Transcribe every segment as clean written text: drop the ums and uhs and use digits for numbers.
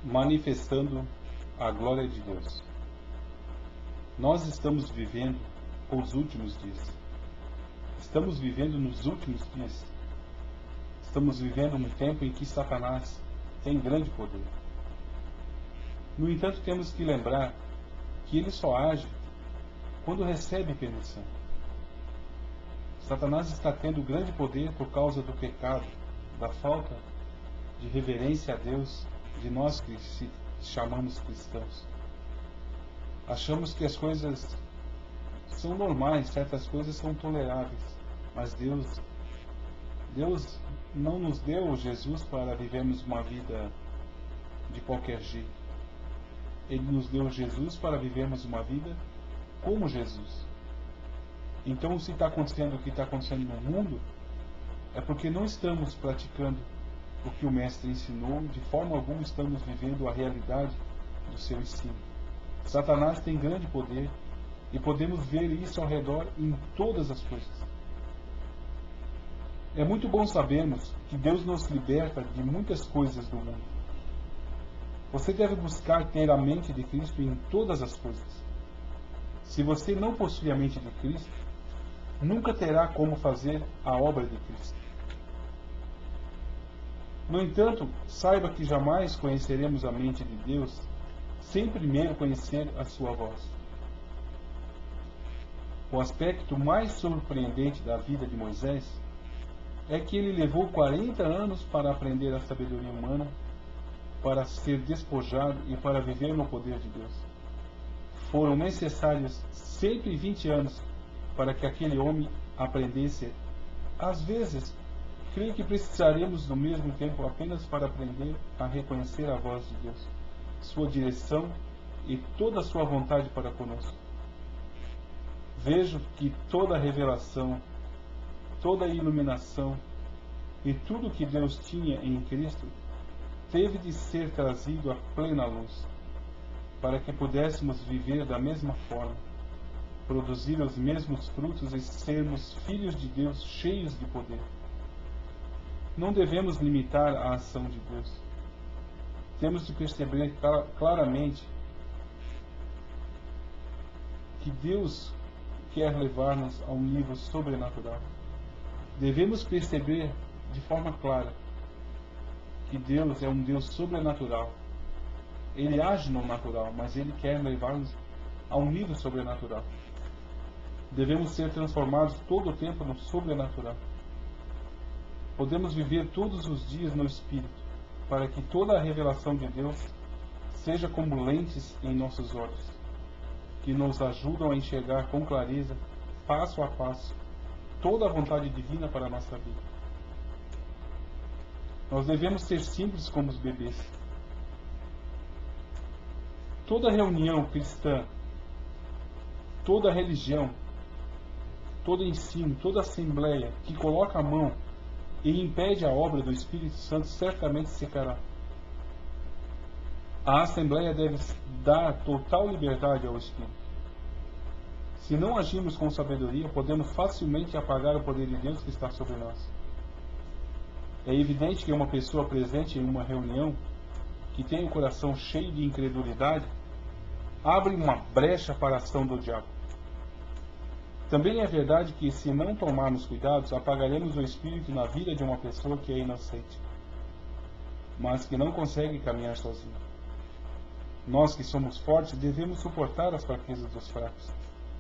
manifestando a glória de Deus. Nós estamos vivendo os últimos dias. Estamos vivendo nos últimos dias. Estamos vivendo um tempo em que Satanás tem grande poder. No entanto, temos que lembrar que ele só age quando recebe permissão. Satanás está tendo grande poder por causa do pecado, da falta de reverência a Deus de nós que se chamamos cristãos. Achamos que as coisas são normais, certas coisas são toleráveis, mas Deus não nos deu Jesus para vivermos uma vida de qualquer jeito. Ele nos deu Jesus para vivermos uma vida como Jesus. Então, se está acontecendo o que está acontecendo no mundo, é porque não estamos praticando o que o Mestre ensinou, de forma alguma estamos vivendo a realidade do seu ensino. Satanás tem grande poder e podemos ver isso ao redor em todas as coisas. É muito bom sabermos que Deus nos liberta de muitas coisas do mundo. Você deve buscar ter a mente de Cristo em todas as coisas. Se você não possui a mente de Cristo, nunca terá como fazer a obra de Cristo. No entanto, saiba que jamais conheceremos a mente de Deus sem primeiro conhecer a sua voz. O aspecto mais surpreendente da vida de Moisés é que ele levou 40 anos para aprender a sabedoria humana, para ser despojado e para viver no poder de Deus. Foram necessários 120 anos para que aquele homem aprendesse. Às vezes, creio que precisaremos do mesmo tempo apenas para aprender a reconhecer a voz de Deus, sua direção e toda a sua vontade para conosco. Vejo que toda a revelação, toda a iluminação e tudo que Deus tinha em Cristo teve de ser trazido à plena luz, para que pudéssemos viver da mesma forma, produzir os mesmos frutos e sermos filhos de Deus cheios de poder. Não devemos limitar a ação de Deus. Temos de perceber claramente que Deus quer levar-nos a um nível sobrenatural. Devemos perceber de forma clara que Deus é um Deus sobrenatural. Ele age no natural, mas Ele quer levar-nos a um nível sobrenatural. Devemos ser transformados todo o tempo no sobrenatural. Podemos viver todos os dias no Espírito, para que toda a revelação de Deus seja como lentes em nossos olhos, que nos ajudam a enxergar com clareza, passo a passo, toda a vontade divina para a nossa vida. Nós devemos ser simples como os bebês. Toda reunião cristã, toda religião, todo ensino, toda assembleia que coloca a mão e impede a obra do Espírito Santo certamente secará. A assembleia deve dar total liberdade ao Espírito. Se não agirmos com sabedoria, podemos facilmente apagar o poder de Deus que está sobre nós. É evidente que uma pessoa presente em uma reunião que tem o coração cheio de incredulidade abre uma brecha para a ação do diabo. Também é verdade que, se não tomarmos cuidados, apagaremos o Espírito na vida de uma pessoa que é inocente, mas que não consegue caminhar sozinha. Nós que somos fortes devemos suportar as fraquezas dos fracos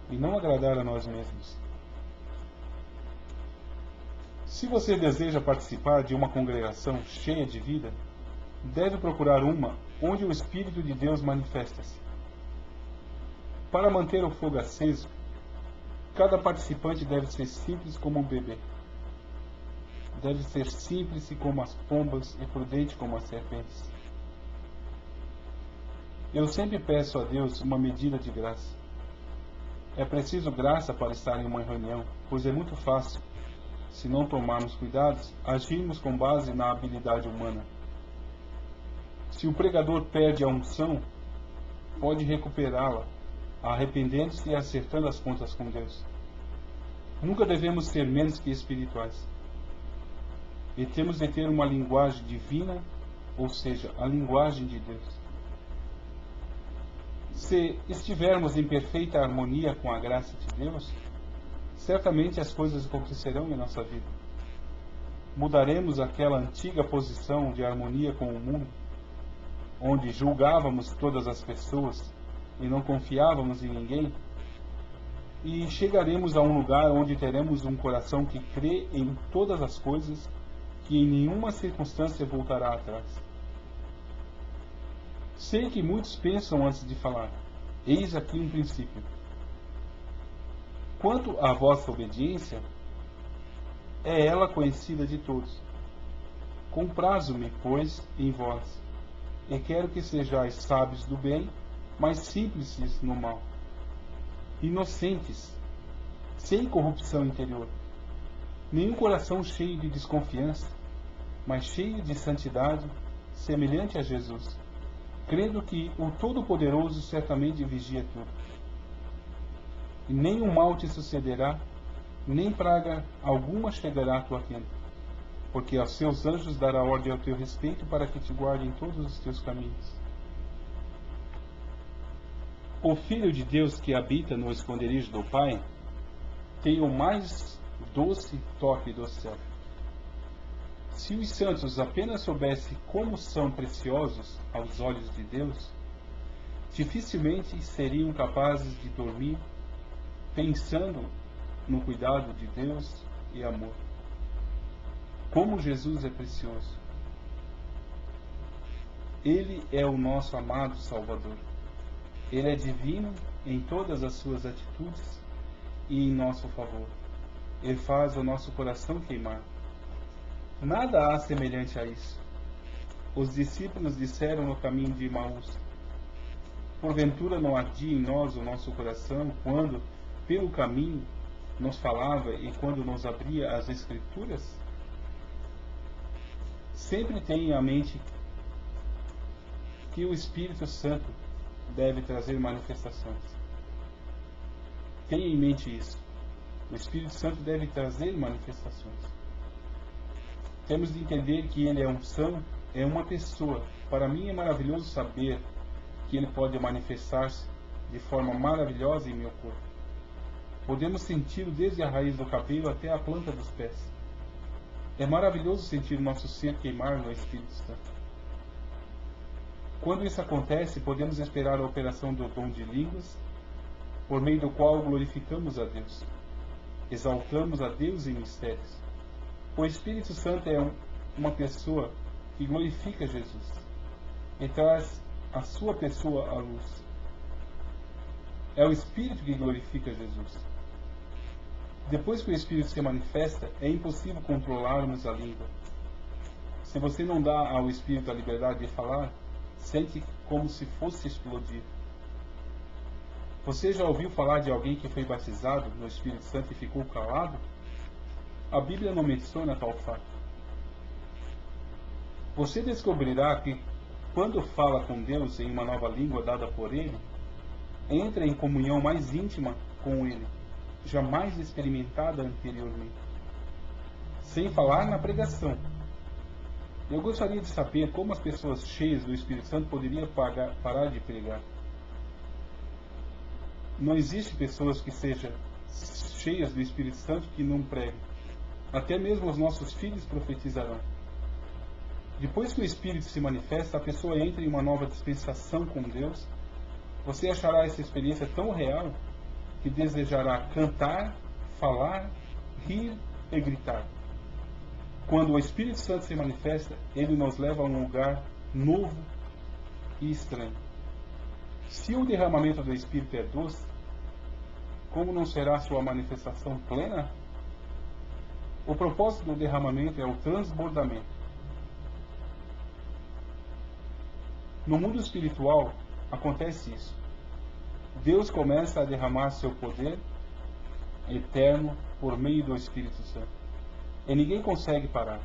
e não agradar a nós mesmos. Se você deseja participar de uma congregação cheia de vida, deve procurar uma onde o Espírito de Deus manifesta-se. Para manter o fogo aceso, cada participante deve ser simples como um bebê. Deve ser simples como as pombas e prudente como as serpentes. Eu sempre peço a Deus uma medida de graça. É preciso graça para estar em uma reunião, pois é muito fácil, se não tomarmos cuidados, agirmos com base na habilidade humana. Se o pregador perde a unção, pode recuperá-la, arrependendo-se e acertando as contas com Deus. Nunca devemos ser menos que espirituais. E temos de ter uma linguagem divina ou seja, a linguagem de Deus. Se estivermos em perfeita harmonia com a graça de Deus, certamente as coisas acontecerão em nossa vida. Mudaremos aquela antiga posição de harmonia com o mundo, onde julgávamos todas as pessoas e não confiávamos em ninguém, e chegaremos a um lugar onde teremos um coração que crê em todas as coisas, que em nenhuma circunstância voltará atrás. Sei que muitos pensam antes de falar. Eis aqui um princípio. Quanto à vossa obediência, é ela conhecida de todos. Comprazo-me, pois, em vós, e quero que sejais sábios do bem, mas simples no mal, inocentes, sem corrupção interior, nenhum coração cheio de desconfiança, mas cheio de santidade, semelhante a Jesus, crendo que o Todo-Poderoso certamente vigia tudo. E nenhum mal te sucederá, nem praga alguma chegará à tua tenda, porque aos seus anjos dará ordem ao teu respeito para que te guardem em todos os teus caminhos. O Filho de Deus que habita no esconderijo do Pai tem o mais doce toque do céu. Se os santos apenas soubessem como são preciosos aos olhos de Deus, dificilmente seriam capazes de dormir pensando no cuidado de Deus e amor. Como Jesus é precioso! Ele é o nosso amado Salvador. Ele é divino em todas as suas atitudes e em nosso favor. Ele faz o nosso coração queimar. Nada há semelhante a isso. Os discípulos disseram no caminho de Emaús: porventura não ardia em nós o nosso coração quando, pelo caminho, nos falava e quando nos abria as Escrituras? Sempre tenha em mente que o Espírito Santo deve trazer manifestações. Tenha em mente isso. O Espírito Santo deve trazer manifestações. Temos de entender que Ele é unção, é uma pessoa. Para mim é maravilhoso saber que Ele pode manifestar-se de forma maravilhosa em meu corpo. Podemos senti-lo desde a raiz do cabelo até a planta dos pés. É maravilhoso sentir o nosso ser queimar no Espírito Santo. Quando isso acontece, podemos esperar a operação do dom de línguas, por meio do qual glorificamos a Deus. Exaltamos a Deus em mistérios. O Espírito Santo é uma pessoa que glorifica Jesus e traz a sua pessoa à luz. É o Espírito que glorifica Jesus. Depois que o Espírito se manifesta, é impossível controlarmos a língua. Se você não dá ao Espírito a liberdade de falar, sente como se fosse explodir. Você já ouviu falar de alguém que foi batizado no Espírito Santo e ficou calado? A Bíblia não menciona tal fato. Você descobrirá que, quando fala com Deus em uma nova língua dada por Ele, entra em comunhão mais íntima com Ele, jamais experimentada anteriormente. Sem falar na pregação. Eu gostaria de saber como as pessoas cheias do Espírito Santo poderiam parar de pregar. Não existe pessoas que sejam cheias do Espírito Santo que não preguem. Até mesmo os nossos filhos profetizarão. Depois que o Espírito se manifesta, a pessoa entra em uma nova dispensação com Deus. Você achará essa experiência tão real que desejará cantar, falar, rir e gritar. Quando o Espírito Santo se manifesta, ele nos leva a um lugar novo e estranho. Se o derramamento do Espírito é doce, como não será sua manifestação plena? O propósito do derramamento é o transbordamento. No mundo espiritual, acontece isso. Deus começa a derramar seu poder eterno por meio do Espírito Santo. E ninguém consegue parar.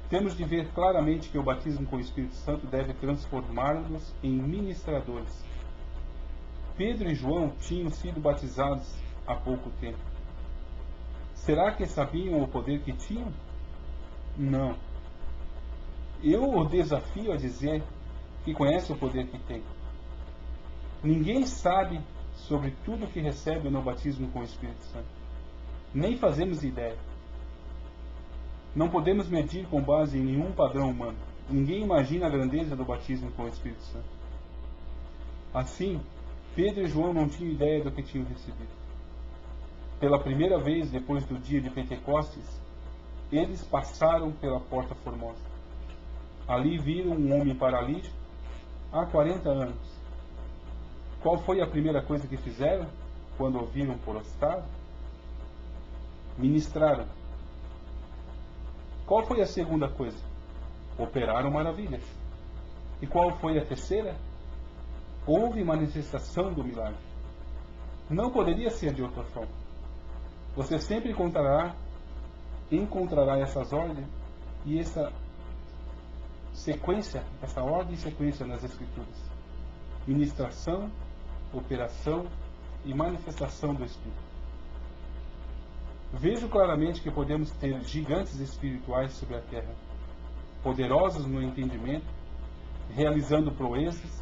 Temos de ver claramente que o batismo com o Espírito Santo deve transformar-nos em ministradores. Pedro e João tinham sido batizados há pouco tempo. Será que sabiam o poder que tinham? Não. eu o desafio a dizer que conhece o poder que tem. Ninguém sabe sobre tudo que recebe no batismo com o Espírito Santo. Nem fazemos ideia. Não podemos medir com base em nenhum padrão humano. Ninguém imagina a grandeza do batismo com o Espírito Santo. Assim, Pedro e João não tinham ideia do que tinham recebido. Pela primeira vez, depois do dia de Pentecostes, eles passaram pela Porta Formosa. Ali viram um homem paralítico há 40 anos. Qual foi a primeira coisa que fizeram quando o viram prostrado? Ministraram. Qual foi a segunda coisa? Operaram maravilhas. E qual foi a terceira? Houve manifestação do milagre. Não poderia ser de outra forma. Você sempre encontrará essas ordens e essa sequência, essa ordem e sequência nas Escrituras. Ministração, operação e manifestação do Espírito. Vejo claramente que podemos ter gigantes espirituais sobre a terra, poderosos no entendimento, realizando proezas,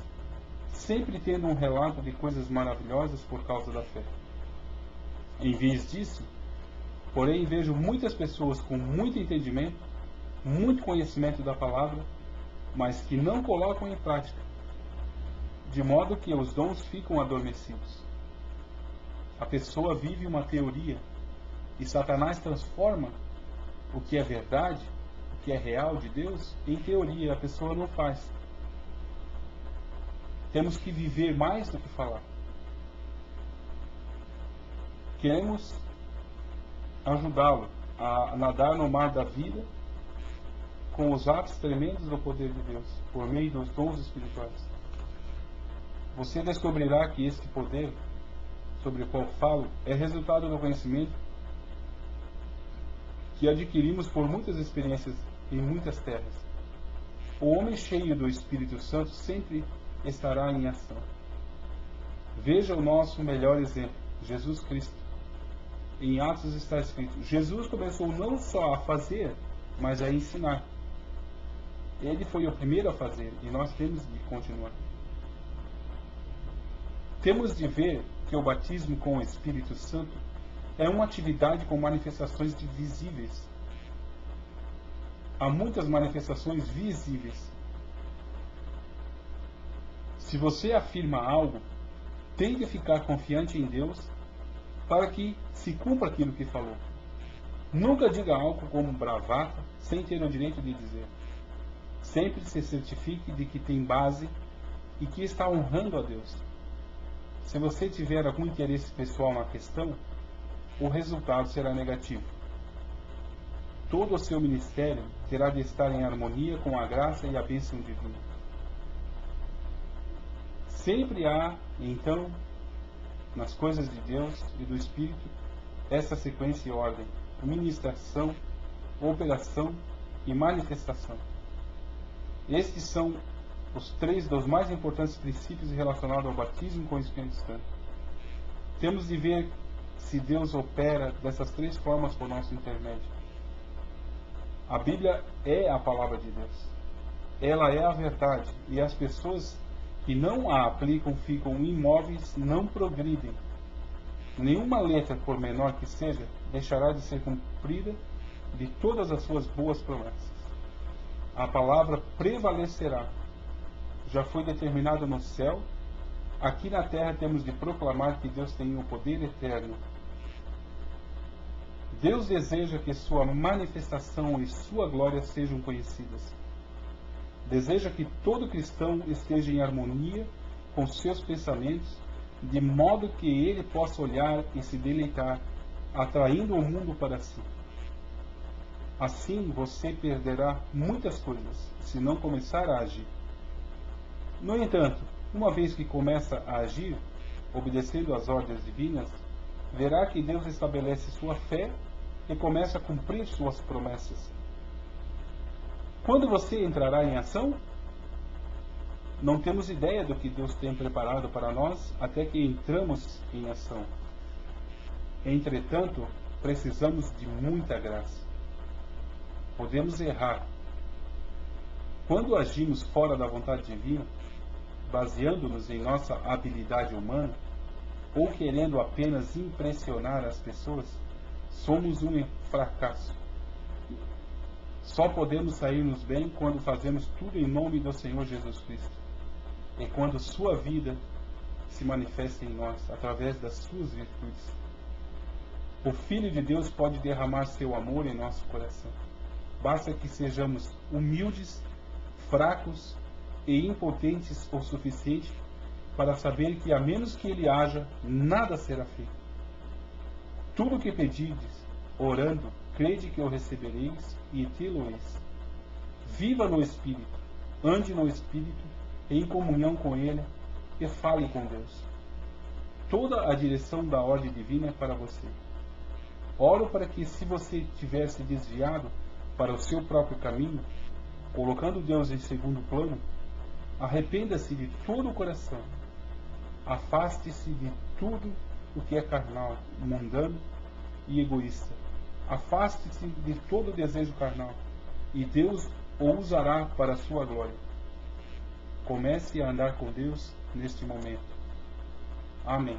sempre tendo um relato de coisas maravilhosas por causa da fé. Em vez disso, porém, vejo muitas pessoas com muito entendimento, muito conhecimento da palavra, mas que não colocam em prática, de modo que os dons ficam adormecidos. A pessoa vive uma teoria e Satanás transforma o que é verdade, o que é real de Deus, em teoria. A pessoa não faz. Temos que viver mais do que falar. Queremos ajudá-lo a nadar no mar da vida com os atos tremendos do poder de Deus, por meio dos dons espirituais. Você descobrirá que este poder, sobre o qual falo, é resultado do conhecimento que adquirimos por muitas experiências em muitas terras. O homem cheio do Espírito Santo sempre estará em ação. Veja o nosso melhor exemplo, Jesus Cristo. Em Atos está escrito: Jesus começou não só a fazer, mas a ensinar. Ele foi o primeiro a fazer e nós temos de continuar. Temos de ver que o batismo com o Espírito Santo é uma atividade com manifestações visíveis. Há muitas manifestações visíveis. Se você afirma algo, tem que ficar confiante em Deus para que se cumpra aquilo que falou. Nunca diga algo como bravata, sem ter o direito de dizer. Sempre se certifique de que tem base e que está honrando a Deus. Se você tiver algum interesse pessoal na questão, o resultado será negativo. Todo o seu ministério terá de estar em harmonia com a graça e a bênção divina. Sempre há, então, nas coisas de Deus e do Espírito, essa sequência e ordem: ministração, operação e manifestação. Estes são os três dos mais importantes princípios relacionados ao batismo com o Espírito Santo. Temos de ver se Deus opera dessas três formas por nosso intermédio. A Bíblia é a palavra de Deus. Ela é a verdade, e as pessoas que não a aplicam ficam imóveis, não progridem. Nenhuma letra, por menor que seja, deixará de ser cumprida de todas as suas boas promessas. A palavra prevalecerá. Já foi determinada no céu. Aqui na terra temos de proclamar que Deus tem o poder eterno. Deus deseja que sua manifestação e sua glória sejam conhecidas. Deseja que todo cristão esteja em harmonia com seus pensamentos, de modo que ele possa olhar e se deleitar, atraindo o mundo para si. Assim você perderá muitas coisas, se não começar a agir. No entanto, uma vez que começa a agir, obedecendo às ordens divinas, verá que Deus estabelece sua fé e começa a cumprir suas promessas. Quando você entrará em ação? Não temos ideia do que Deus tem preparado para nós até que entramos em ação. Entretanto, precisamos de muita graça. Podemos errar, quando agimos fora da vontade divina, baseando-nos em nossa habilidade humana, ou querendo apenas impressionar as pessoas, somos um fracasso. Só podemos sair-nos bem quando fazemos tudo em nome do Senhor Jesus Cristo. E quando sua vida se manifesta em nós, através das suas virtudes. O Filho de Deus pode derramar seu amor em nosso coração. Basta que sejamos humildes, fracos e impotentes o suficiente para saber que, a menos que Ele haja, nada será feito. Tudo o que pedides, orando, crede que o recebereis e tê-lo-eis. Viva no Espírito, ande no Espírito, em comunhão com Ele, e fale com Deus. Toda a direção da ordem divina é para você. Oro para que, se você tivesse desviado para o seu próprio caminho, colocando Deus em segundo plano, arrependa-se de todo o coração. Afaste-se de tudo o que é carnal, mundano e egoísta. Afaste-se de todo o desejo carnal, e Deus o usará para a sua glória. Comece a andar com Deus neste momento. Amém.